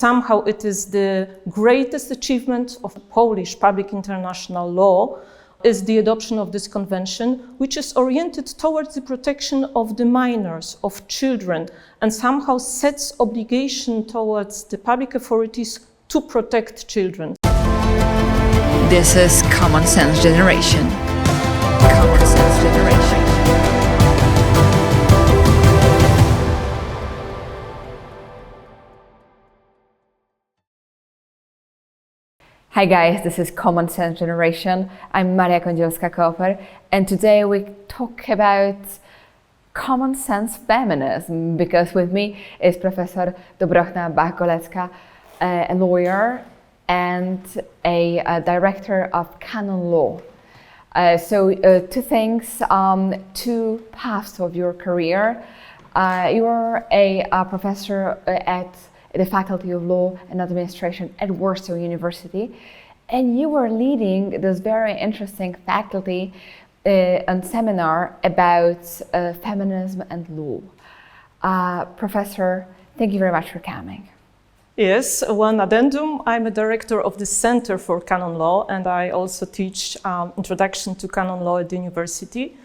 Somehow it is the greatest achievement of Polish public international law is the adoption of this convention, which is oriented towards the protection of the minors, of children, and somehow sets obligation towards the public authorities to protect children. This is Common Sense Generation. Common Sense Generation. Hi guys, this is Common Sense Generation. I'm Kądzielska-Koper, and today we talk about common sense feminism, because with me is Professor Dobrochna Bach-Golecka, a lawyer and a director of canon law. Two things, two paths of your career. You're a professor at the Faculty of Law and Administration at Warsaw University, and you were leading this very interesting faculty and seminar about feminism and law. Professor, thank you very much for coming. Yes, one addendum. I'm a director of the Center for Canon Law, and I also teach Introduction to Canon Law at the university.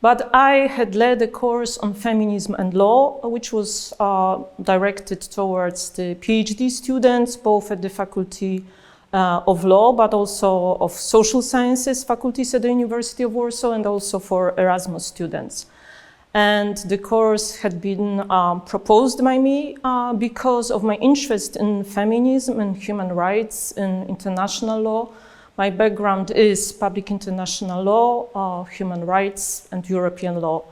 But I had led a course on feminism and law, which was directed towards the PhD students, both at the Faculty of Law, but also of Social Sciences faculties at the University of Warsaw, and also for Erasmus students. And the course had been proposed by me because of my interest in feminism and human rights in international law. My background is public international law, human rights, and European law.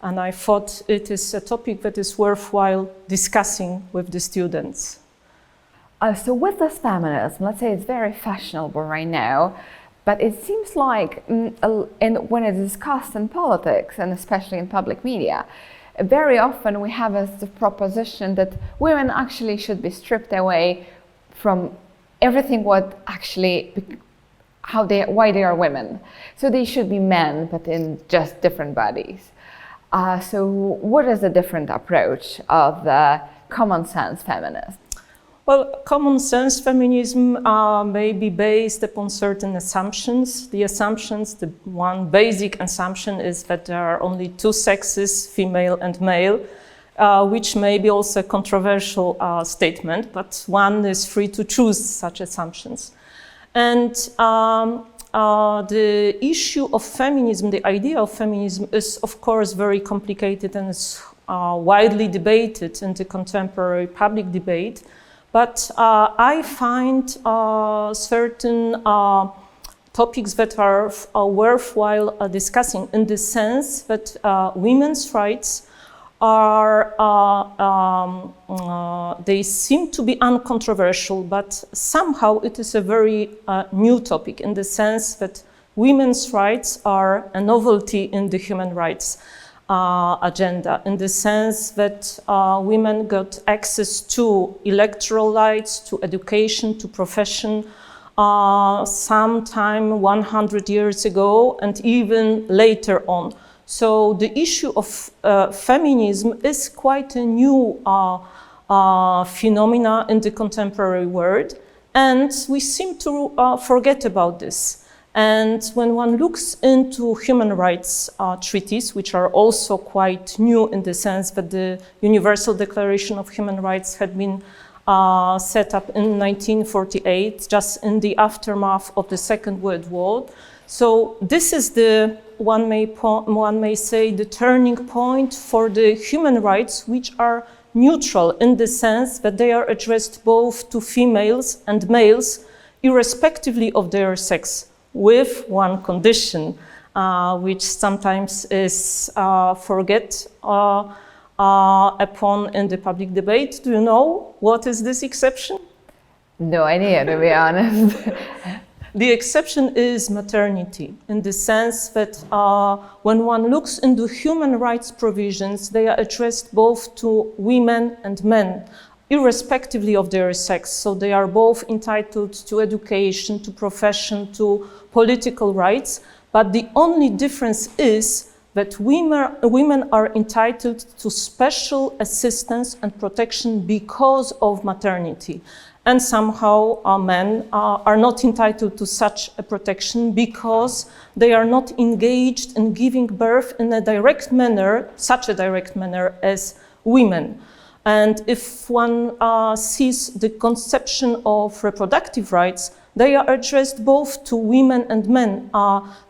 And I thought it is a topic that is worthwhile discussing with the students. So with this feminism, let's say it's very fashionable right now, but it seems like when it's discussed in politics, and especially in public media, very often we have the proposition that women actually should be stripped away from everything why they are women. So they should be men, but in just different bodies. So what is the different approach of the common sense feminism? Well, common sense feminism may be based upon certain assumptions. The one basic assumption is that there are only two sexes, female and male, which may be also a controversial statement, but one is free to choose such assumptions. And the issue of feminism, the idea of feminism, is of course very complicated and is widely debated in the contemporary public debate. But I find certain topics that are worthwhile discussing, in the sense that women's rights they seem to be uncontroversial, but somehow it is a very new topic, in the sense that women's rights are a novelty in the human rights agenda, in the sense that women got access to electoral rights, to education, to profession, sometime 100 years ago and even later on. So the issue of feminism is quite a new phenomena in the contemporary world, and we seem to forget about this. And when one looks into human rights treaties, which are also quite new in the sense that the Universal Declaration of Human Rights had been set up in 1948, just in the aftermath of the Second World War. So this is one may say, the turning point for the human rights, which are neutral in the sense that they are addressed both to females and males, irrespectively of their sex, with one condition, which sometimes is forget upon in the public debate. Do you know what is this exception? No idea, to be honest. The exception is maternity, in the sense that when one looks into human rights provisions, they are addressed both to women and men, irrespectively of their sex. So they are both entitled to education, to profession, to political rights. But the only difference is that women are entitled to special assistance and protection because of maternity. And somehow men are not entitled to such a protection because they are not engaged in giving birth in a direct manner, such a direct manner as women. And if one sees the conception of reproductive rights, they are addressed both to women and men.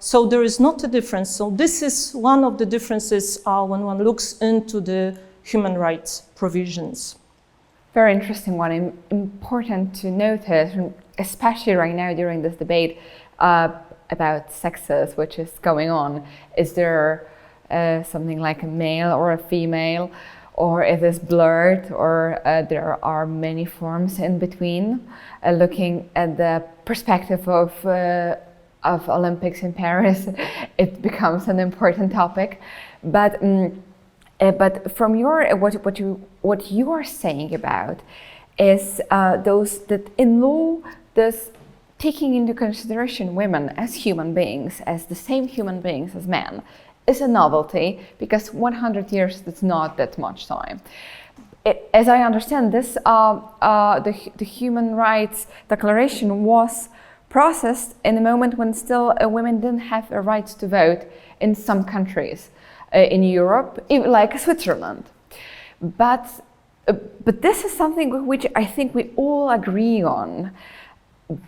So there is not a difference. So this is one of the differences when one looks into the human rights provisions. Very interesting one. Important to notice, especially right now during this debate about sexes, which is going on. Is there something like a male or a female? Or it is blurred, or there are many forms in between. Looking at the perspective of Olympics in Paris, it becomes an important topic. But from your what you are saying about is those that in law, this taking into consideration women as human beings, as the same human beings as men, is a novelty, because 100 years is not that much time. As I understand this, the Human Rights Declaration was processed in a moment when still women didn't have a right to vote in some countries in Europe, like Switzerland. But this is something which I think we all agree on.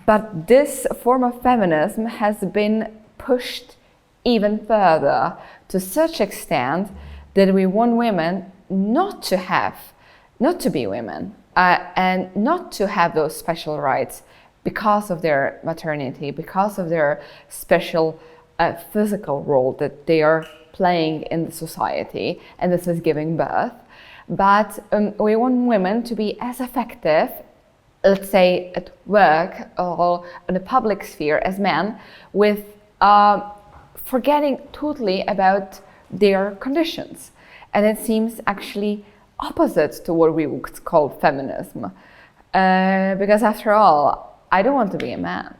But this form of feminism has been pushed even further, to such extent that we want women not to be women, and not to have those special rights because of their maternity, because of their special physical role that they are playing in the society, and this is giving birth. But we want women to be as effective, let's say at work or in the public sphere, as men, with forgetting totally about their conditions. And it seems actually opposite to what we would call feminism. Because after all, I don't want to be a man.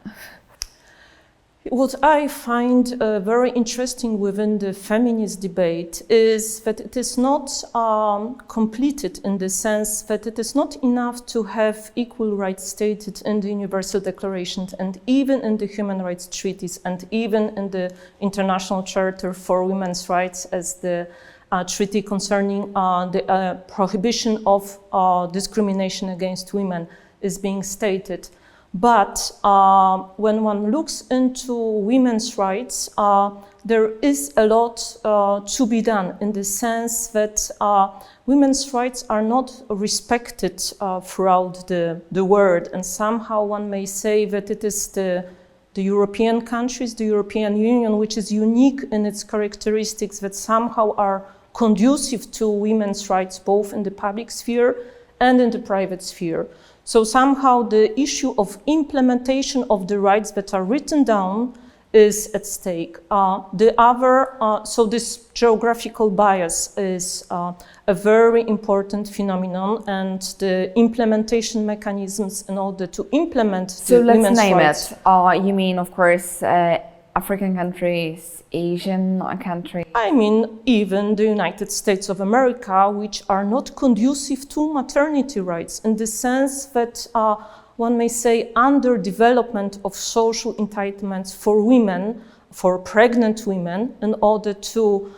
What I find very interesting within the feminist debate is that it is not completed in the sense that it is not enough to have equal rights stated in the Universal Declaration and even in the human rights treaties and even in the International Charter for Women's Rights, as the treaty concerning the prohibition of discrimination against women is being stated. But when one looks into women's rights, there is a lot to be done, in the sense that women's rights are not respected throughout the world. And somehow one may say that it is the European countries, the European Union, which is unique in its characteristics, that somehow are conducive to women's rights, both in the public sphere and in the private sphere. So somehow the issue of implementation of the rights that are written down is at stake. So this geographical bias is a very important phenomenon, and the implementation mechanisms in order to implement the women's rights. So let's name it. You mean, of course, African countries, Asian countries? I mean, even the United States of America, which are not conducive to maternity rights, in the sense that one may say underdevelopment of social entitlements for women, for pregnant women, in order to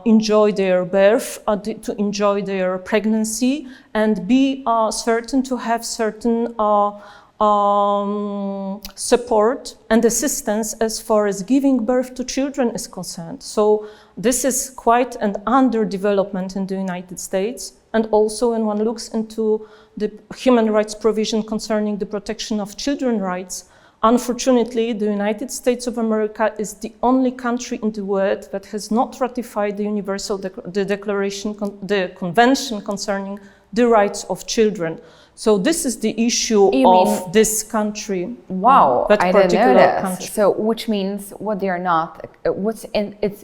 enjoy their birth, to enjoy their pregnancy, and be certain to have certain support and assistance as far as giving birth to children is concerned. So this is quite an underdevelopment in the United States. And also when one looks into the human rights provision concerning the protection of children's rights, unfortunately, the United States of America is the only country in the world that has not ratified the Declaration, the Convention concerning the rights of children. So this is the issue of this country. Wow, that I particular didn't know that. country. So, which means what they are not, it's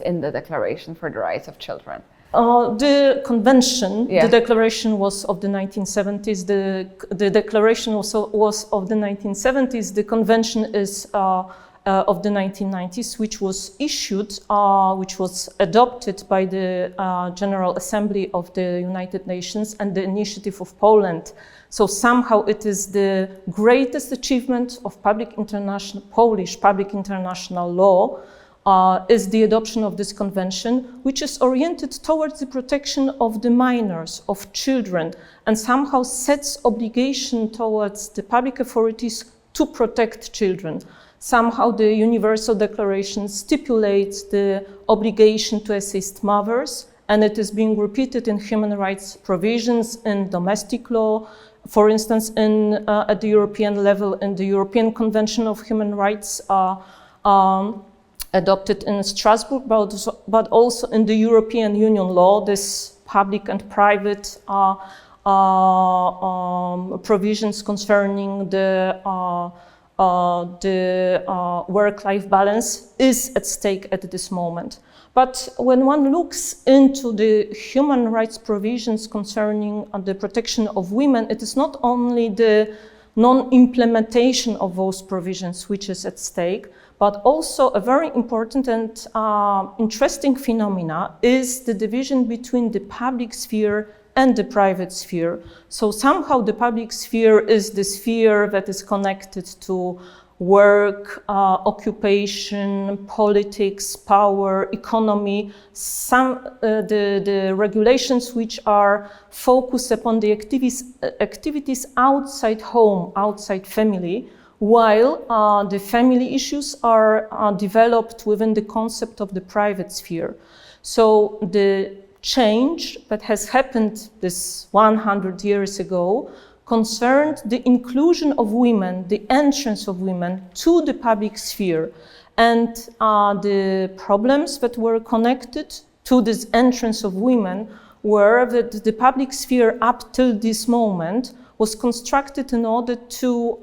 in the Declaration for the Rights of Children. The convention, the declaration was of the 1970s. The declaration was of the 1970s. The convention is of the 1990s, which was issued, which was adopted by the General Assembly of the United Nations and the initiative of Poland. So somehow it is the greatest achievement of Polish public international law is the adoption of this convention, which is oriented towards the protection of the minors, of children, and somehow sets obligation towards the public authorities to protect children. Somehow the Universal Declaration stipulates the obligation to assist mothers, and it is being repeated in human rights provisions in domestic law, for instance, at the European level, in the European Convention of Human Rights adopted in Strasbourg, but also in the European Union law, this public and private provisions concerning the work-life balance is at stake at this moment. But when one looks into the human rights provisions concerning the protection of women, it is not only the non-implementation of those provisions which is at stake, but also a very important and interesting phenomena is the division between the public sphere and the private sphere. So somehow the public sphere is the sphere that is connected to work, occupation, politics, power, economy, the regulations which are focused upon the activities outside home, outside family, while the family issues are developed within the concept of the private sphere. So the change that has happened this 100 years ago concerned the inclusion of women, the entrance of women to the public sphere, and the problems that were connected to this entrance of women were that the public sphere up till this moment was constructed in order to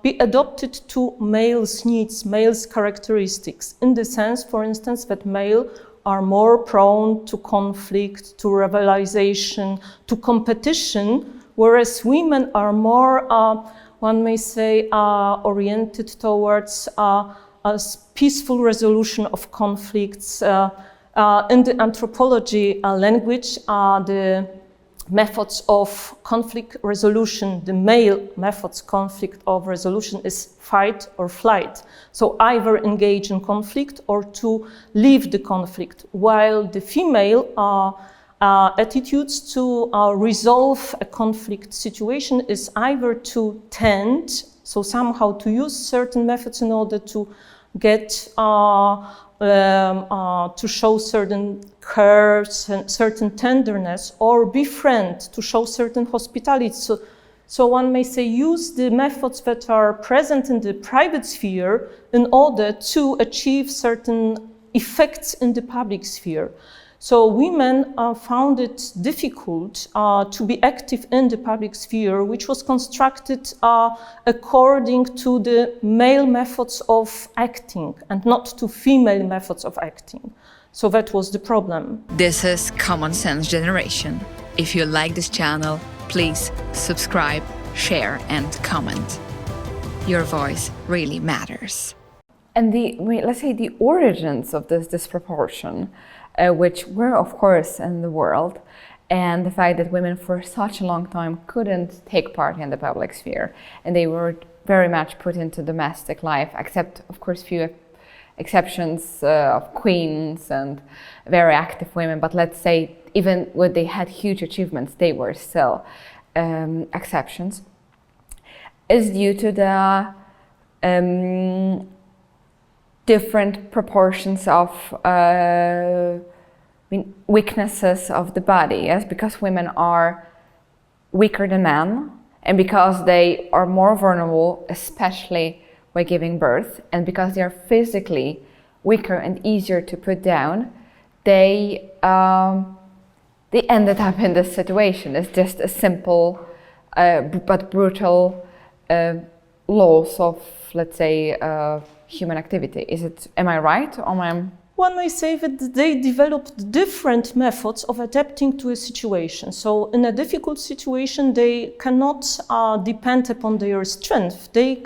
be adopted to males' needs, males' characteristics, in the sense, for instance, that male are more prone to conflict, to rivalization, to competition, whereas women are more, one may say, oriented towards a peaceful resolution of conflicts. In the anthropology language, the methods of conflict resolution, the male methods conflict of resolution is fight or flight. So either engage in conflict or to leave the conflict, while the female attitudes to resolve a conflict situation is either to tend, so somehow to use certain methods in order to get to show certain care, certain tenderness, or befriend, to show certain hospitality. So one may say use the methods that are present in the private sphere in order to achieve certain effects in the public sphere. So women found it difficult to be active in the public sphere, which was constructed according to the male methods of acting and not to female methods of acting. So that was the problem. This is Common Sense Generation. If you like this channel, please subscribe, share, and comment. Your voice really matters. And let's say the origins of this disproportion, which were, of course, in the world, and the fact that women for such a long time couldn't take part in the public sphere, and they were very much put into domestic life, except, of course, few exceptions of queens and very active women. But let's say, even when they had huge achievements, they were still exceptions, is due to the different proportions of weaknesses of the body, yes, because women are weaker than men, and because they are more vulnerable, especially by giving birth, and because they are physically weaker and easier to put down, they ended up in this situation. It's just a simple but brutal laws of, let's say, human activity. Am I right, or am I? One may say that they developed different methods of adapting to a situation. So in a difficult situation, they cannot depend upon their strength. They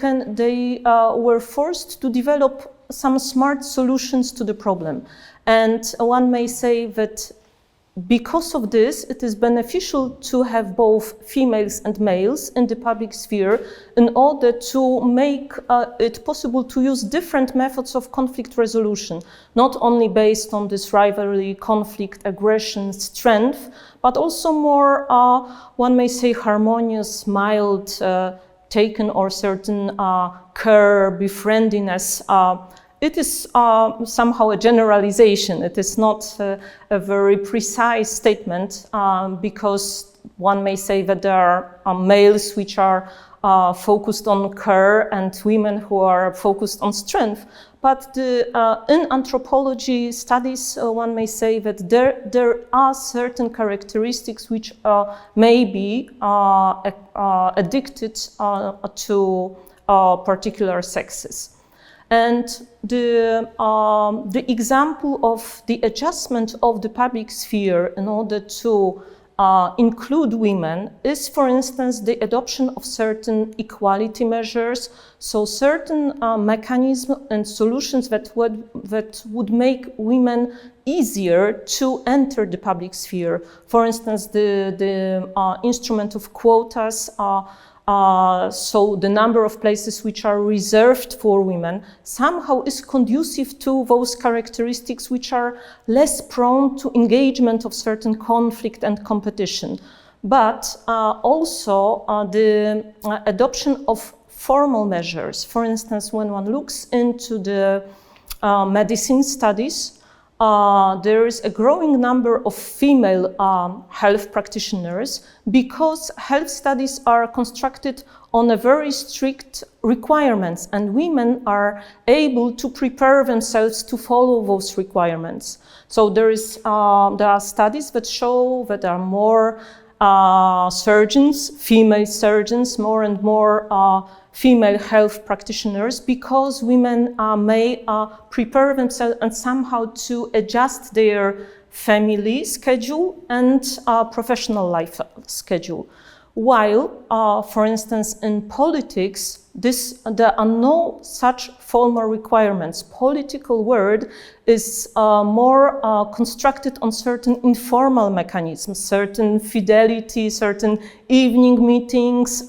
were forced to develop some smart solutions to the problem. And one may say that because of this, it is beneficial to have both females and males in the public sphere in order to make it possible to use different methods of conflict resolution, not only based on this rivalry, conflict, aggression, strength, but also more, one may say, harmonious, mild, taken or certain care, befriendiness. It is somehow a generalization. It is not a very precise statement because one may say that there are males which are focused on care and women who are focused on strength. But in anthropology studies, one may say that there are certain characteristics which may be addicted to particular sexes. And the example of the adjustment of the public sphere in order to include women is, for instance, the adoption of certain equality measures, so certain mechanisms and solutions that would make women easier to enter the public sphere. For instance, the instrument of quotas, so the number of places which are reserved for women somehow is conducive to those characteristics which are less prone to engagement of certain conflict and competition. But also the adoption of formal measures. For instance, when one looks into the medicine studies, there is a growing number of female health practitioners because health studies are constructed on a very strict requirements, and women are able to prepare themselves to follow those requirements. So there are studies that show that there are more surgeons, female surgeons, more and more female health practitioners, because women may prepare themselves and somehow to adjust their family schedule and professional life schedule. While, for instance, in politics, there are no such formal requirements. Political world is more constructed on certain informal mechanisms, certain fidelity, certain evening meetings,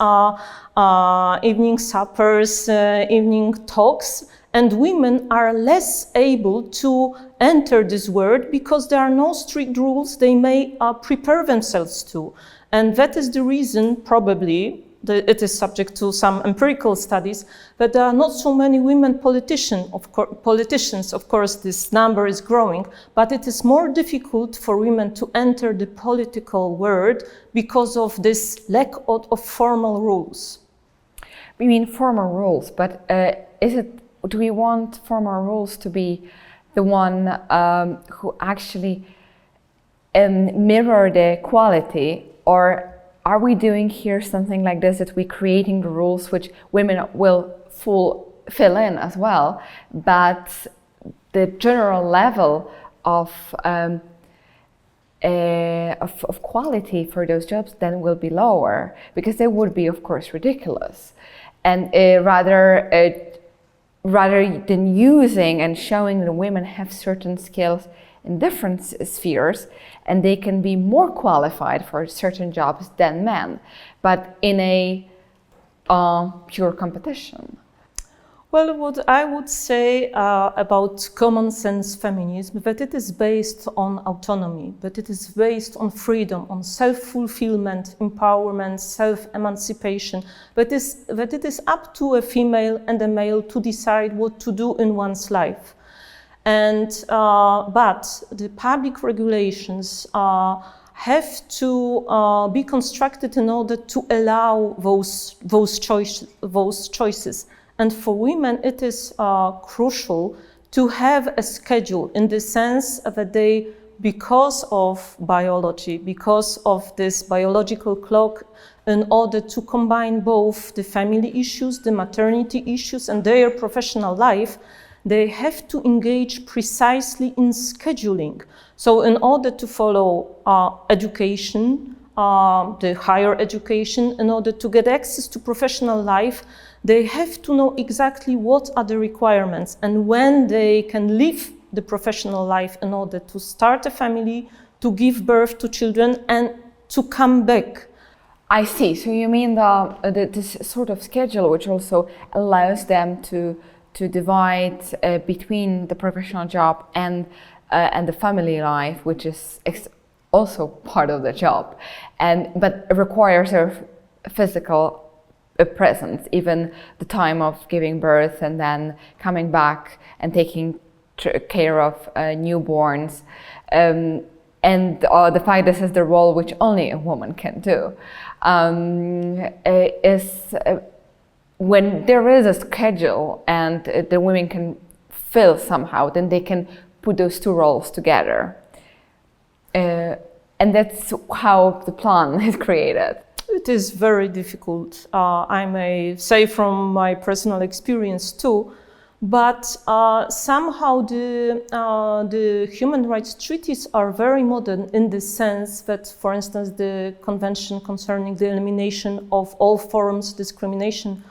evening suppers, evening talks, and women are less able to enter this world because there are no strict rules they may prepare themselves to. And that is the reason, probably, it is subject to some empirical studies, that there are not so many women politicians. Of course, this number is growing, but it is more difficult for women to enter the political world because of this lack of formal rules. We mean formal rules, but do we want formal rules to be the one who actually mirror the equality? Or are we doing here something like this, that we're creating the rules which women will fill in as well, but the general level of quality for those jobs then will be lower, because they would be, of course, ridiculous. And rather than using and showing that women have certain skills in different spheres, and they can be more qualified for certain jobs than men, but in a pure competition. Well, what I would say about common sense feminism, that it is based on autonomy, that it is based on freedom, on self-fulfillment, empowerment, self-emancipation, that it is up to a female and a male to decide what to do in one's life. And but the public regulations have to be constructed in order to allow those choices. And for women, it is crucial to have a schedule, in the sense that they, because of biology, because of this biological clock, in order to combine both the family issues, the maternity issues, and their professional life, they have to engage precisely in scheduling. So in order to follow education, the higher education, in order to get access to professional life, they have to know exactly what are the requirements and when they can leave the professional life in order to start a family, to give birth to children and to come back. I see. So you mean this sort of schedule, which also allows them to divide between the professional job and the family life, which is also part of the job, but it requires a physical presence, even the time of giving birth and then coming back and taking care of newborns, and the fact this is the role which only a woman can do, is when there is a schedule and the women can fill somehow, then they can put those two roles together. And that's how the plan is created. It is very difficult, I may say from my personal experience too, but somehow the human rights treaties are very modern in the sense that, for instance, the Convention concerning the elimination of all forms of discrimination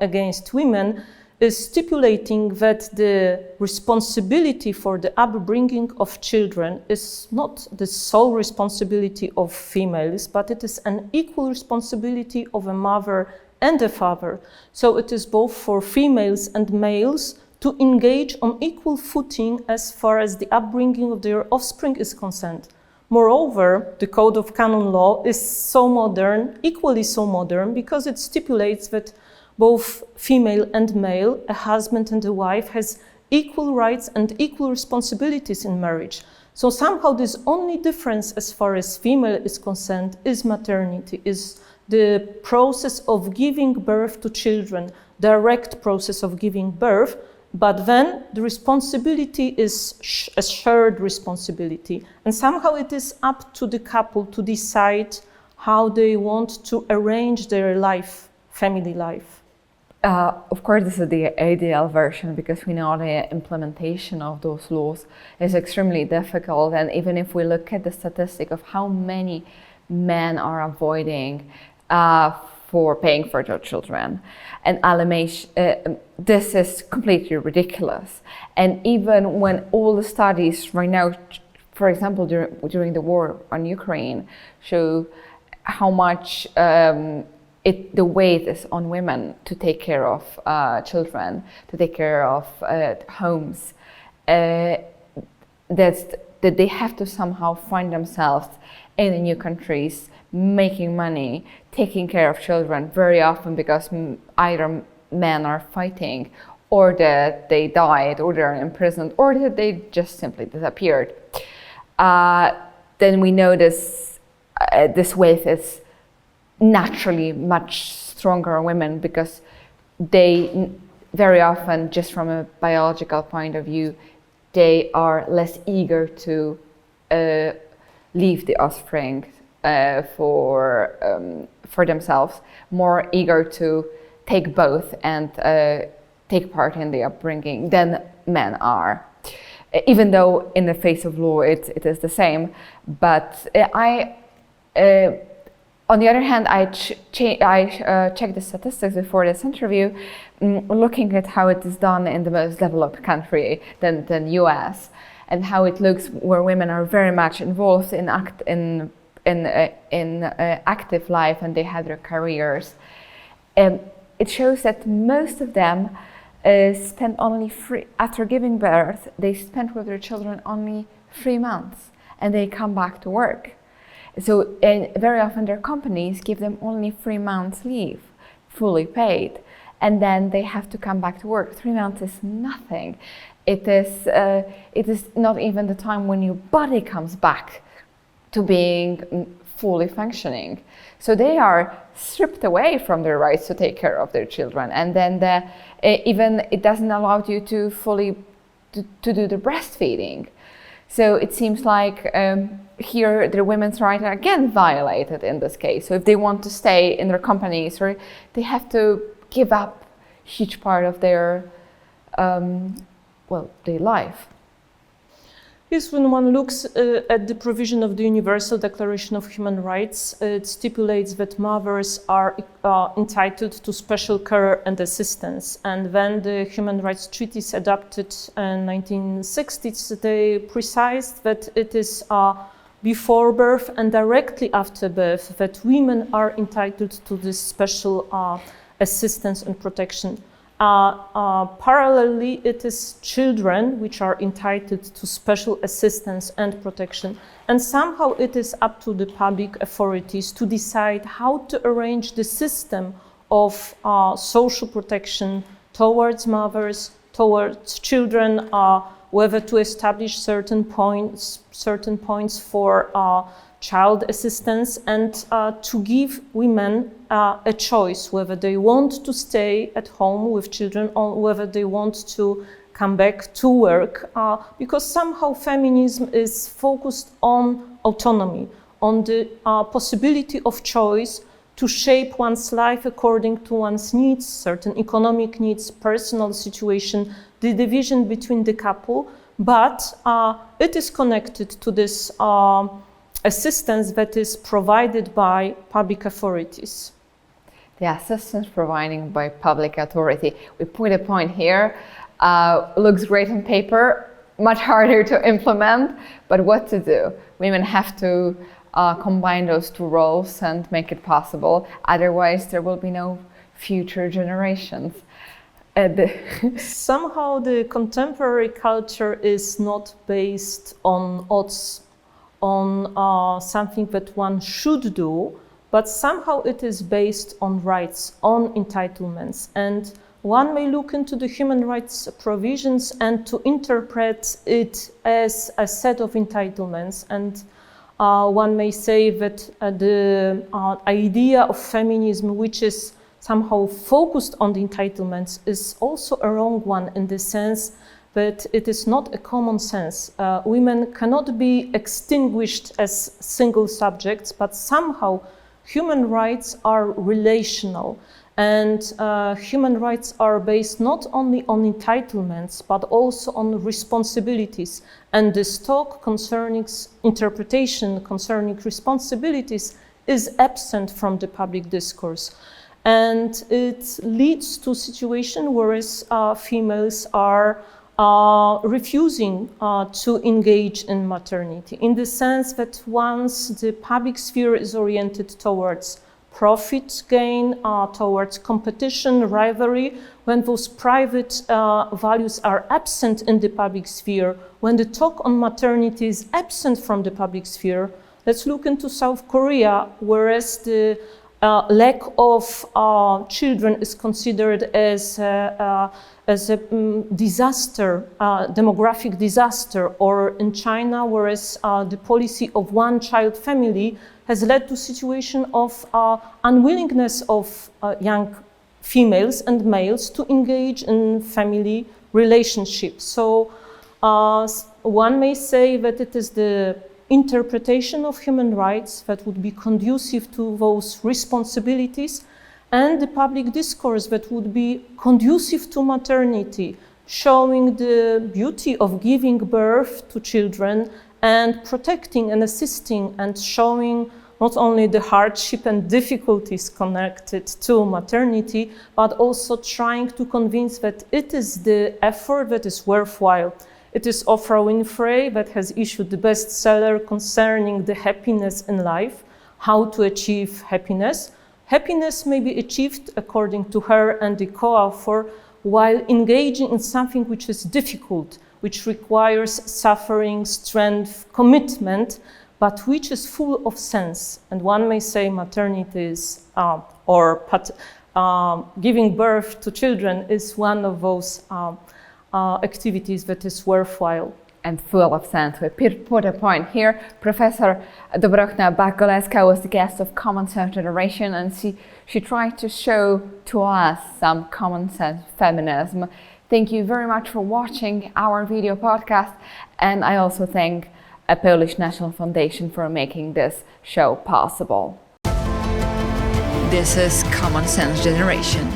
against women is stipulating that the responsibility for the upbringing of children is not the sole responsibility of females, but it is an equal responsibility of a mother and a father. So it is both for females and males to engage on equal footing as far as the upbringing of their offspring is concerned. Moreover, the Code of Canon Law is so modern, equally so modern, because it stipulates that both female and male, a husband and a wife, has equal rights and equal responsibilities in marriage. So somehow this only difference as far as female is concerned is maternity, is the process of giving birth to children, direct process of giving birth, but then the responsibility is a shared responsibility. And somehow it is up to the couple to decide how they want to arrange their life, family life. Of course, this is the ideal version, because we know the implementation of those laws is extremely difficult. And even if we look at the statistic of how many men are avoiding for paying for their children and alienation, this is completely ridiculous. And even when all the studies right now, for example, during the war on Ukraine, show how much the weight is on women to take care of children, to take care of homes, that they have to somehow find themselves in the new countries, making money, taking care of children, very often because either men are fighting, or that they died, or they're imprisoned, or that they just simply disappeared. Then we know this weight is naturally much stronger on women, because they very often, just from a biological point of view, they are less eager to leave the offspring for themselves, more eager to take both and take part in the upbringing than men are. Even though in the face of law it is the same, but on the other hand, I checked the statistics before this interview, looking at how it is done in the most developed country than US, and how it looks where women are very much involved in active life, and they have their careers. It shows that most of them spend after giving birth, they spend with their children only 3 months, and they come back to work. So very often their companies give them only 3 months leave, fully paid, and then they have to come back to work. 3 months is nothing. It is not even the time when your body comes back to being fully functioning. So they are stripped away from their rights to take care of their children, and then even it doesn't allow you to fully to do the breastfeeding. So it seems like here the women's rights are again violated in this case. So if they want to stay in their companies, or they have to give up huge part of their their life. Yes, when one looks at the provision of the Universal Declaration of Human Rights, it stipulates that mothers are entitled to special care and assistance. And when the Human Rights Treaties adopted in 1960s, they precised that it is before birth and directly after birth that women are entitled to this special assistance and protection. Parallelly, it is children which are entitled to special assistance and protection. And somehow it is up to the public authorities to decide how to arrange the system of social protection towards mothers, towards children, whether to establish certain points for child assistance, and to give women a choice whether they want to stay at home with children or whether they want to come back to work, because somehow feminism is focused on autonomy, on the possibility of choice to shape one's life according to one's needs, certain economic needs, personal situation, the division between the couple, but it is connected to this assistance that is provided by public authorities. The assistance provided by public authority. We put a point here. Looks great on paper, much harder to implement, but what to do? Women have to combine those two roles and make it possible. Otherwise, there will be no future generations. Somehow the contemporary culture is not based on odds, on something that one should do, but somehow it is based on rights, on entitlements. And one may look into the human rights provisions and to interpret it as a set of entitlements. And one may say that the idea of feminism, which is somehow focused on the entitlements, is also a wrong one in the sense that it is not a common sense. Women cannot be extinguished as single subjects, but somehow human rights are relational. And human rights are based not only on entitlements, but also on responsibilities. And this talk concerning interpretation, concerning responsibilities, is absent from the public discourse. And it leads to a situation where females are refusing to engage in maternity, in the sense that once the public sphere is oriented towards profit gain, towards competition, rivalry, when those private values are absent in the public sphere, when the talk on maternity is absent from the public sphere, let's look into South Korea, whereas the lack of children is considered as a disaster, demographic disaster, or in China, whereas the policy of one-child family has led to a situation of unwillingness of young females and males to engage in family relationships. So one may say that it is the interpretation of human rights that would be conducive to those responsibilities, and the public discourse that would be conducive to maternity, showing the beauty of giving birth to children and protecting and assisting and showing not only the hardship and difficulties connected to maternity, but also trying to convince that it is the effort that is worthwhile. It is Oprah Winfrey that has issued the bestseller concerning the happiness in life, how to achieve happiness. Happiness may be achieved, according to her and the co-author, while engaging in something which is difficult, which requires suffering, strength, commitment, but which is full of sense. And one may say maternity is, giving birth to children is one of those activities that is worthwhile. And full of sense. We put a point here. Professor Dobrochna Bach-Golecka was the guest of Common Sense Generation, and she tried to show to us some common sense feminism. Thank you very much for watching our video podcast, and I also thank a Polish National Foundation for making this show possible. This is Common Sense Generation.